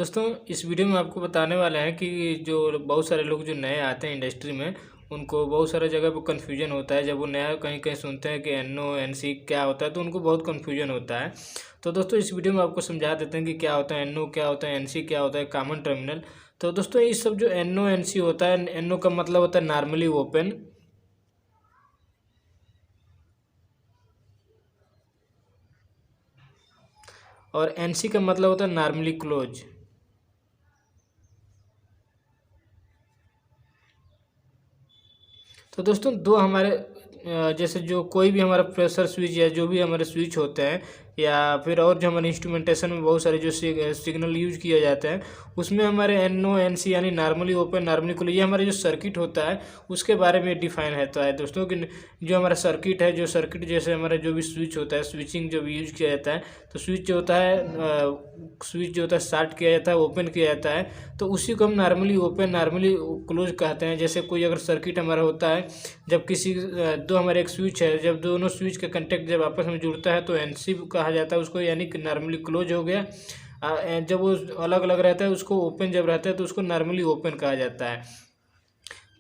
दोस्तों इस वीडियो में आपको बताने वाले हैं कि जो बहुत सारे लोग जो नए आते हैं इंडस्ट्री में उनको बहुत सारे जगह पर कन्फ्यूजन होता है। जब वो नया कहीं कहीं सुनते हैं कि एनओ एनसी क्या होता है तो उनको बहुत कन्फ्यूजन होता है। तो दोस्तों इस वीडियो में आपको समझा देते हैं कि क्या होता है एनओ, क्या होता है एनसी, क्या होता है कॉमन टर्मिनल। तो दोस्तों ये सब जो एनओ एनसी होता है, एनओ का मतलब होता है नॉर्मली ओपन, और एनसी का मतलब होता है नॉर्मली क्लोज। तो दोस्तों दो हमारे जैसे जो कोई भी हमारा प्रेशर स्विच या जो भी हमारे स्विच होते हैं या फिर और जो हमारे इंस्ट्रूमेंटेशन में बहुत सारे जो सिग्नल यूज किए जाते हैं उसमें हमारे एनओ एनसी यानी नॉर्मली ओपन नॉर्मली क्लोज ये हमारे जो सर्किट होता है उसके बारे में डिफाइन रहता है दोस्तों कि जो हमारा सर्किट है, जो सर्किट जैसे हमारा जो भी स्विच होता है, स्विचिंग जो भी यूज किया जाता है तो स्विच जो होता है स्विच जो होता है स्टार्ट किया जाता है, ओपन किया जाता है तो उसी को हम नॉर्मली ओपन नॉर्मली क्लोज कहते हैं। जैसे कोई अगर सर्किट हमारा होता है, जब किसी दो हमारे एक स्विच है, जब दोनों स्विच का कंटेक्ट जब आपस में जुड़ता है तो एनसी कहा जाता है उसको, यानी कि नॉर्मली क्लोज हो गया। जब वो अलग अलग रहता है उसको ओपन जब रहता है तो उसको नॉर्मली ओपन कहा जाता है।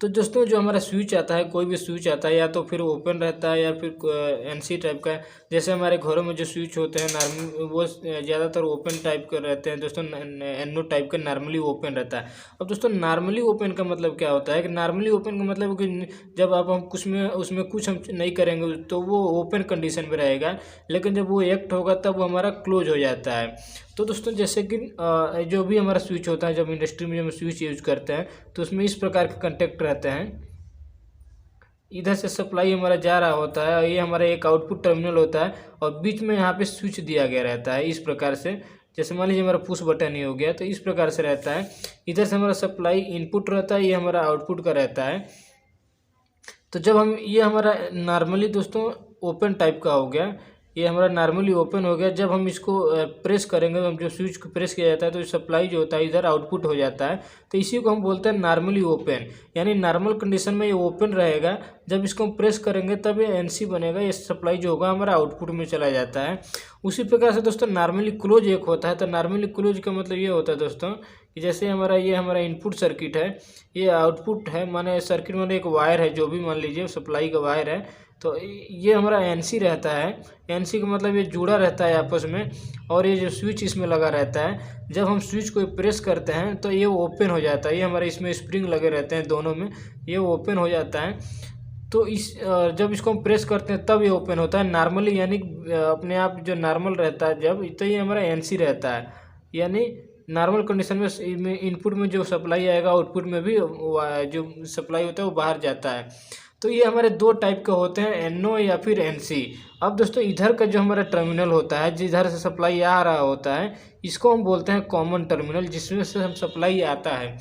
तो दोस्तों जो हमारा स्विच आता है, कोई भी स्विच आता है या तो फिर ओपन रहता है या फिर एनसी टाइप का है। जैसे हमारे घरों में जो स्विच होते हैं नॉर्मल वो ज़्यादातर ओपन टाइप के रहते हैं दोस्तों, एनो टाइप का नॉर्मली ओपन रहता है। अब दोस्तों नॉर्मली ओपन का मतलब क्या होता है कि नॉर्मली ओपन का मतलब कि जब आप हम कुछ में उसमें कुछ हम नहीं करेंगे तो वो ओपन कंडीशन में रहेगा, लेकिन जब वो एक्ट होगा तब वो हमारा क्लोज हो जाता है। तो दोस्तों जैसे कि जो भी हमारा स्विच होता है, जब इंडस्ट्री में जब हम स्विच यूज करते हैं तो उसमें इस प्रकार के कंटेक्ट रहते हैं। इधर से सप्लाई हमारा जा रहा होता है और ये हमारा एक आउटपुट टर्मिनल होता है और बीच में यहाँ पे स्विच दिया गया रहता है इस प्रकार से। जैसे मान लीजिए हमारा पुश बटन ही हो गया तो इस प्रकार से रहता है। इधर से हमारा सप्लाई इनपुट रहता है, ये हमारा आउटपुट का रहता है। तो जब हम ये हमारा नॉर्मली दोस्तों ओपन टाइप का हो गया, ये हमारा नॉर्मली ओपन हो गया। जब हम इसको प्रेस करेंगे, हम जो स्विच को प्रेस किया जाता है तो सप्लाई जो होता है इधर आउटपुट हो जाता है। तो इसी को हम बोलते हैं नॉर्मली ओपन, यानी नॉर्मल कंडीशन में ये ओपन रहेगा। जब इसको हम प्रेस करेंगे तब ये एनसी बनेगा, ये सप्लाई जो होगा हमारा आउटपुट में चला जाता है। उसी प्रकार से दोस्तों नॉर्मली क्लोज एक होता है। तो नॉर्मली क्लोज का मतलब ये होता है दोस्तों कि जैसे ये हमारा इनपुट सर्किट है, ये आउटपुट है, माने सर्किट में एक वायर है, जो भी मान लीजिए सप्लाई का वायर है, तो ये हमारा एनसी रहता है। एनसी का मतलब ये जुड़ा रहता है आपस में और ये जो स्विच इसमें लगा रहता है, जब हम स्विच को प्रेस करते हैं तो ये ओपन हो जाता है। ये हमारे इसमें स्प्रिंग लगे रहते हैं दोनों में, ये ओपन हो जाता है। तो जब इसको हम प्रेस करते हैं तब ये ओपन होता है नॉर्मली, यानी अपने आप जो नॉर्मल रहता है जब, तो ये हमारा एनसी रहता है। यानी नॉर्मल कंडीशन में इनपुट में जो सप्लाई आएगा आउटपुट में भी जो सप्लाई होता है वो बाहर जाता है। तो ये हमारे दो टाइप के होते हैं, एनओ या फिर एनसी। अब दोस्तों इधर का जो हमारा टर्मिनल होता है, जिधर से सप्लाई आ रहा होता है, इसको हम बोलते हैं कॉमन टर्मिनल, जिसमें से हम सप्लाई आता है।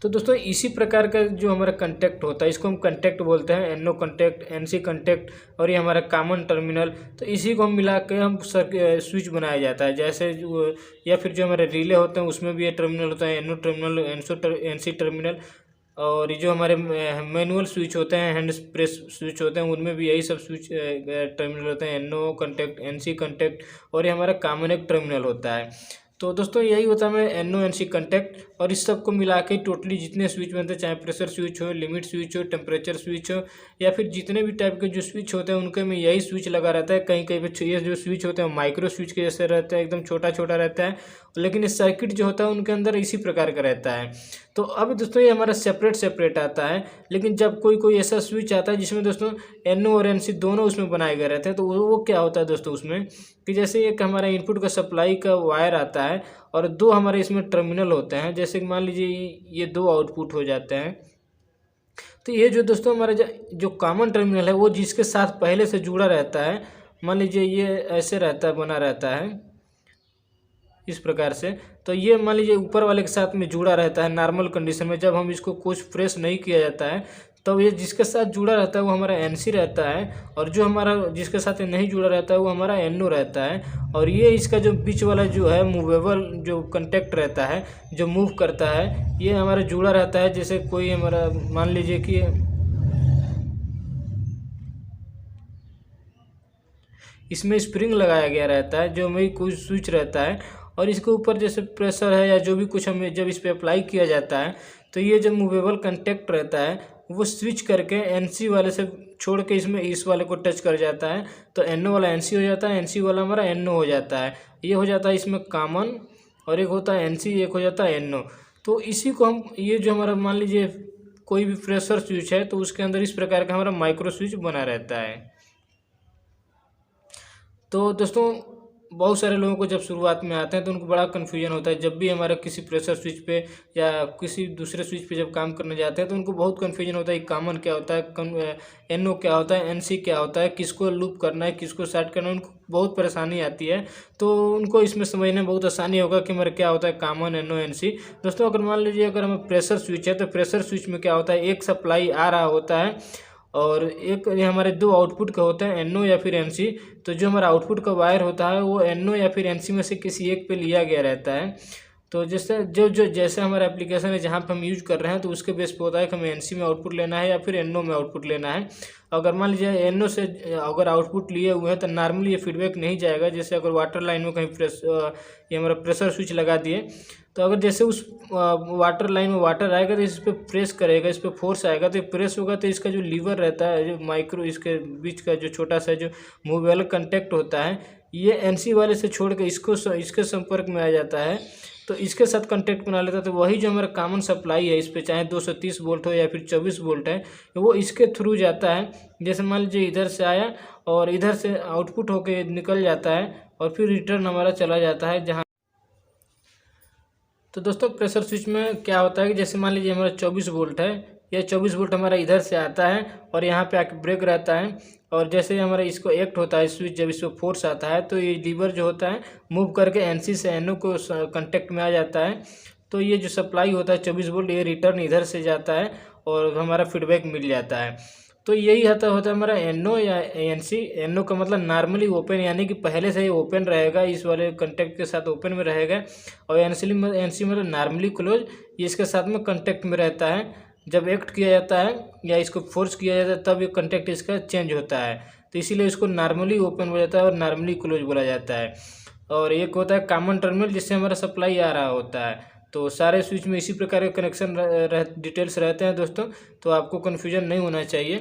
तो दोस्तों इसी प्रकार का जो हमारा कंटेक्ट होता है इसको हम कंटेक्ट बोलते हैं, एनओ कंटेक्ट, एनसी कंटेक्ट, और ये हमारा कॉमन टर्मिनल। तो इसी को हम मिला के हम स्विच बनाया जाता है। जैसे या फिर जो हमारे रिले होते हैं उसमें भी ये टर्मिनल होता है, एनओ टर्मिनल, एनसी टर्मिनल। और ये जो हमारे मैनुअल स्विच होते हैं, हैंड प्रेस स्विच होते हैं, उनमें भी यही सब स्विच टर्मिनल होते हैं, एनओ कंटेक्ट, एनसी कंटेक्ट, और ये हमारा कॉमन एक टर्मिनल होता है। तो दोस्तों यही होता है हमारे एनओ एनसी कंटेक्ट। और इस सब को मिला के टोटली जितने स्विच बनते हैं, चाहे प्रेशर स्विच हो, लिमिट स्विच हो, टेम्परेचर स्विच हो, या फिर जितने भी टाइप के जो स्विच होते हैं उनके में यही स्विच लगा रहता है। कहीं कहीं पे ये जो स्विच होते हैं माइक्रो स्विच के जैसे रहता है, एकदम छोटा छोटा रहता है, लेकिन ये सर्किट जो होता है उनके अंदर इसी प्रकार का रहता है। तो अब दोस्तों ये हमारा सेपरेट आता है। लेकिन जब कोई कोई ऐसा स्विच आता है जिसमें दोस्तों एनओ और एनसी दोनों उसमें बनाए गए रहते हैं, तो वो क्या होता है दोस्तों उसमें कि जैसे एक हमारा इनपुट का सप्लाई का वायर आता है और दो हमारे इसमें टर्मिनल होते हैं। जैसे कि मान लीजिए ये दो आउटपुट हो जाते हैं। तो ये जो दोस्तों हमारा जो कॉमन टर्मिनल है वो जिसके साथ पहले से जुड़ा रहता है, मान लीजिए ये ऐसे रहता है, बना रहता है इस प्रकार से। तो ये मान लीजिए ऊपर वाले के साथ में जुड़ा रहता है नॉर्मल कंडीशन में। जब हम इसको कुछ प्रेस नहीं किया जाता है तो ये जिसके साथ जुड़ा रहता है वो हमारा एनसी रहता है, और जो हमारा जिसके साथ नहीं जुड़ा रहता है वो हमारा एनओ रहता है। और ये इसका जो बीच वाला जो है मूवेबल जो कंटेक्ट रहता है, जो मूव करता है, ये हमारा जुड़ा रहता है। जैसे कोई हमारा मान लीजिए कि इसमें स्प्रिंग लगाया गया रहता है, जो में कोई स्विच रहता है और इसके ऊपर जैसे प्रेशर है या जो भी कुछ हमें जब इस पर अप्लाई किया जाता है तो ये जो मूवेबल कंटेक्ट रहता है वो स्विच करके NC वाले से छोड़ के इसमें इस वाले को टच कर जाता है, तो NO वाला NC हो जाता है, NC वाला हमारा NO हो जाता है। ये हो जाता है इसमें कॉमन, और एक होता है NC, एक हो जाता है NO। तो इसी को हम, ये जो हमारा मान लीजिए कोई भी प्रेशर स्विच है तो उसके अंदर इस प्रकार का हमारा माइक्रो स्विच बना रहता है। तो दोस्तों बहुत सारे लोगों को जब शुरुआत में आते हैं तो उनको बड़ा कन्फ्यूजन होता है, जब भी हमारा किसी प्रेशर स्विच पे या किसी दूसरे स्विच पे जब काम करने जाते हैं तो उनको बहुत कन्फ्यूजन होता है कि कॉमन क्या होता है, NO क्या होता है, NC क्या होता है, किसको लूप करना है, किसको सेट करना है, उनको बहुत परेशानी आती है। तो उनको इसमें समझने में बहुत आसानी होगा कि हमारा क्या होता है कॉमन, NO, NC। दोस्तों अगर मान लीजिए अगर हमें प्रेशर स्विच है तो प्रेशर स्विच में क्या होता है, एक सप्लाई आ रहा होता है और एक ये हमारे दो आउटपुट का होता है, NO या फिर NC। तो जो हमारा आउटपुट का वायर होता है वो NO या फिर NC में से किसी एक पे लिया गया रहता है। तो जैसे जैसे हमारा एप्लीकेशन है जहाँ पे हम यूज कर रहे हैं तो उसके बेस पे होता है कि हमें NC में आउटपुट लेना है या फिर NO में आउटपुट लेना है। अगर मान लीजिए NO से अगर आउटपुट लिए हुए हैं तो नॉर्मली ये फीडबैक नहीं जाएगा। जैसे अगर वाटर लाइन में कहीं ये हमारा प्रेशर स्विच लगा दिए तो अगर जैसे उस वाटर लाइन में वाटर आएगा तो इस पर प्रेस करेगा, इस पर फोर्स आएगा तो प्रेस होगा तो इसका जो लीवर रहता है, जो माइक्रो इसके बीच का जो छोटा सा जो मूवेबल कंटेक्ट होता है, ये NC वाले से छोड़ के इसके संपर्क में आ जाता है, तो इसके साथ कांटेक्ट बना लेता है। तो वही जो हमारा कॉमन सप्लाई है इस पे, चाहे 230 वोल्ट हो या फिर 24 वोल्ट है, वो इसके थ्रू जाता है। जैसे मान लीजिए इधर से आया और इधर से आउटपुट होके निकल जाता है और फिर रिटर्न हमारा चला जाता है जहाँ। तो दोस्तों प्रेशर स्विच में क्या होता है कि जैसे मान लीजिए हमारा 24 वोल्ट है, यह 24 वोल्ट हमारा इधर से आता है और यहाँ पे आके ब्रेक रहता है, और जैसे हमारा इसको एक्ट होता है स्विच, जब इसको फोर्स आता है तो ये लीवर जो होता है मूव करके NC से NO को कांटेक्ट में आ जाता है। तो ये जो सप्लाई होता है 24 वोल्ट, ये रिटर्न इधर से जाता है और हमारा फीडबैक मिल जाता है। तो यही होता है हमारा NO या NC। NO का मतलब नॉर्मली ओपन, यानी कि पहले से ही ओपन रहेगा, इस वाले कंटेक्ट के साथ ओपन में रहेगा। और NC मतलब नॉर्मली क्लोज, ये इसके साथ में कंटेक्ट में रहता है। जब एक्ट किया जाता है या इसको फोर्स किया जाता है तब ये कंटेक्ट इसका चेंज होता है, तो इसीलिए इसको नॉर्मली ओपन हो जाता है और नॉर्मली क्लोज बोला जाता है। और एक होता है कॉमन टर्मिनल जिससे हमारा सप्लाई आ रहा होता है। तो सारे स्विच में इसी प्रकार के कनेक्शन डिटेल्स रहते हैं दोस्तों, तो आपको कन्फ्यूजन नहीं होना चाहिए।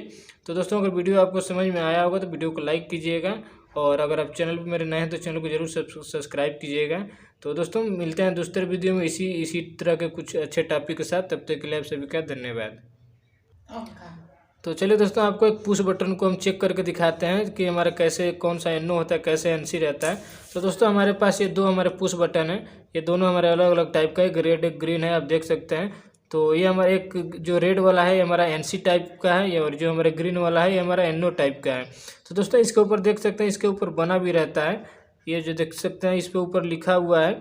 तो दोस्तों अगर वीडियो आपको समझ में आया होगा तो वीडियो को लाइक कीजिएगा, और अगर आप चैनल पर मेरे नए हैं तो चैनल को जरूर सब्सक्राइब कीजिएगा। तो दोस्तों मिलते हैं दूसरे वीडियो में इसी तरह के कुछ अच्छे टॉपिक के साथ। तब तक के लिए आप सभी का धन्यवाद। तो चलिए दोस्तों आपको एक पुश बटन को हम चेक करके दिखाते हैं कि हमारा कैसे कौन सा NO होता है, कैसे NC रहता है। तो दोस्तों हमारे पास ये दो हमारे पुश बटन है, ये दोनों हमारे अलग अलग टाइप का है, एक रेड एक ग्रीन है, आप देख सकते हैं। तो ये हमारा एक जो रेड वाला है ये हमारा NC टाइप का है, और जो हमारा ग्रीन वाला है ये हमारा NO टाइप का है। तो दोस्तों इसके ऊपर देख सकते हैं, इसके ऊपर बना भी रहता है, ये जो देख सकते हैं इस पे ऊपर लिखा हुआ है।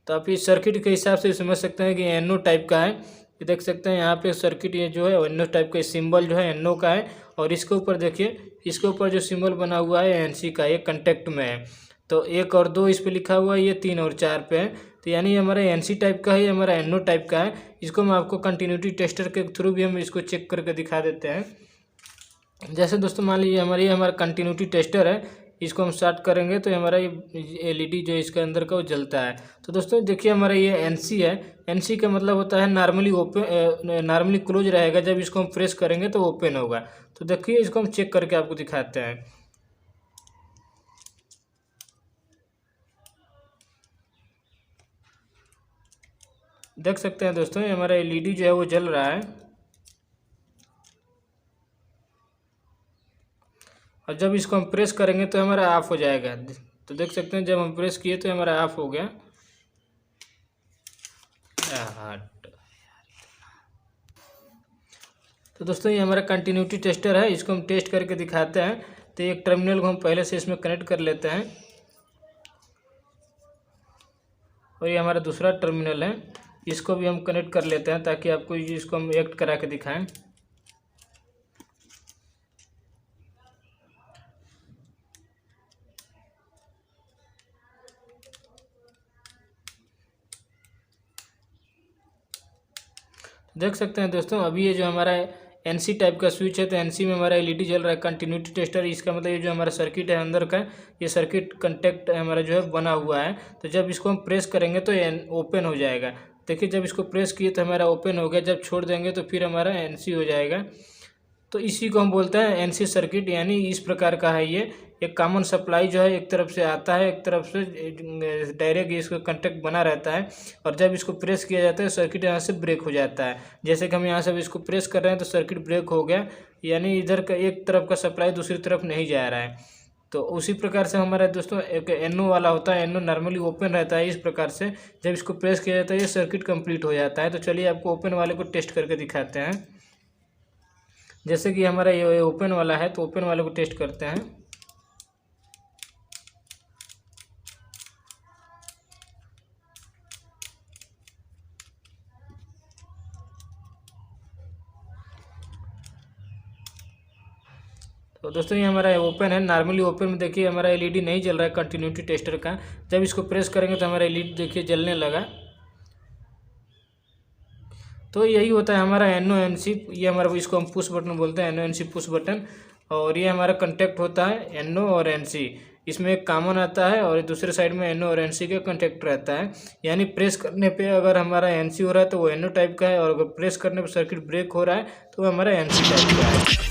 तो आप इस सर्किट के हिसाब से समझ सकते हैं कि NO टाइप का है। ये देख सकते हैं यहाँ पे सर्किट, ये जो है NO टाइप का सिंबल जो है NO का है, और इसके ऊपर देखिए, इसके ऊपर जो सिंबल बना हुआ है NC का, ये कंटेक्ट में है। तो 1 और 2 इस पे लिखा हुआ है, ये 3 और 4 पे है। तो यानी ये हमारा NC टाइप का है, ये हमारा NO टाइप का है। इसको मैं आपको कंटिन्यूटी टेस्टर के थ्रू भी हम इसको चेक करके दिखा देते हैं। जैसे दोस्तों मान लीजिए हमारा कंटिन्यूटी टेस्टर है, इसको हम स्टार्ट करेंगे तो हमारा ये LED जो इसके अंदर का वो जलता है। तो दोस्तों देखिए हमारा ये NC है, NC का मतलब होता है नॉर्मली ओपन, नॉर्मली क्लोज रहेगा, जब इसको हम प्रेस करेंगे तो ओपन होगा। तो देखिए इसको हम चेक करके आपको दिखाते हैं। देख सकते हैं दोस्तों ये हमारा LED जो है वो जल रहा है, और जब इसको हम प्रेस करेंगे तो हमारा ऑफ हो जाएगा। तो देख सकते हैं जब हम प्रेस किए तो हमारा ऑफ हो गया। तो दोस्तों ये हमारा कंटिन्यूटी टेस्टर है, इसको हम टेस्ट करके दिखाते हैं। तो एक टर्मिनल को हम पहले से इसमें कनेक्ट कर लेते हैं, और ये हमारा दूसरा टर्मिनल है, इसको भी हम कनेक्ट कर लेते हैं ताकि आपको इसको हम एक्ट करा के दिखाएं। देख सकते हैं दोस्तों अभी ये जो हमारा एनसी टाइप का स्विच है, तो एनसी में हमारा एलईडी जल रहा है, कंटिन्यूटी टेस्टर। इसका मतलब ये जो हमारा सर्किट है अंदर का, ये सर्किट कंटेक्ट हमारा जो है बना हुआ है। तो जब इसको हम प्रेस करेंगे तो ओपन हो जाएगा। देखिए जब इसको प्रेस किए तो हमारा ओपन हो गया, जब छोड़ देंगे तो फिर हमारा एनसी हो जाएगा। तो इसी को हम बोलते हैं एनसी सर्किट, यानी इस प्रकार का है ये। एक कॉमन सप्लाई जो है एक तरफ से आता है, एक तरफ से डायरेक्ट इसका कंटेक्ट बना रहता है, और जब इसको प्रेस किया जाता है सर्किट यहाँ से ब्रेक हो जाता है। जैसे कि हम यहाँ से इसको प्रेस कर रहे हैं तो सर्किट ब्रेक हो गया, यानी इधर का एक तरफ का सप्लाई दूसरी तरफ नहीं जा रहा है। तो उसी प्रकार से हमारा दोस्तों एक एनओ वाला होता है, एनओ नॉर्मली ओपन रहता है। इस प्रकार से जब इसको प्रेस किया जाता है ये सर्किट कंप्लीट हो जाता है। तो चलिए आपको ओपन वाले को टेस्ट करके दिखाते हैं। जैसे कि हमारा ये ओपन वाला है, तो ओपन वाले को टेस्ट करते हैं। तो दोस्तों ये हमारा ओपन है। नॉर्मली ओपन में देखिए हमारा एलईडी नहीं जल रहा है कंटिन्यूटी टेस्टर का। जब इसको प्रेस करेंगे तो हमारा एलईडी देखिए जलने लगा। तो यही होता है हमारा एनओ एनसी। ये हमारा, इसको हम पुश बटन बोलते हैं, एनओ एनसी पुश बटन। और ये हमारा कंटेक्ट होता है एनओ और एनसी। इसमें एक कॉमन आता है और दूसरे साइड में एनओ और एनसी का कंटेक्ट रहता है। यानी प्रेस करने पे अगर हमारा एनसी हो रहा है तो वो एनओ टाइप का है, और अगर प्रेस करने पे सर्किट ब्रेक हो रहा है तो वो हमारा एनसी टाइप का है।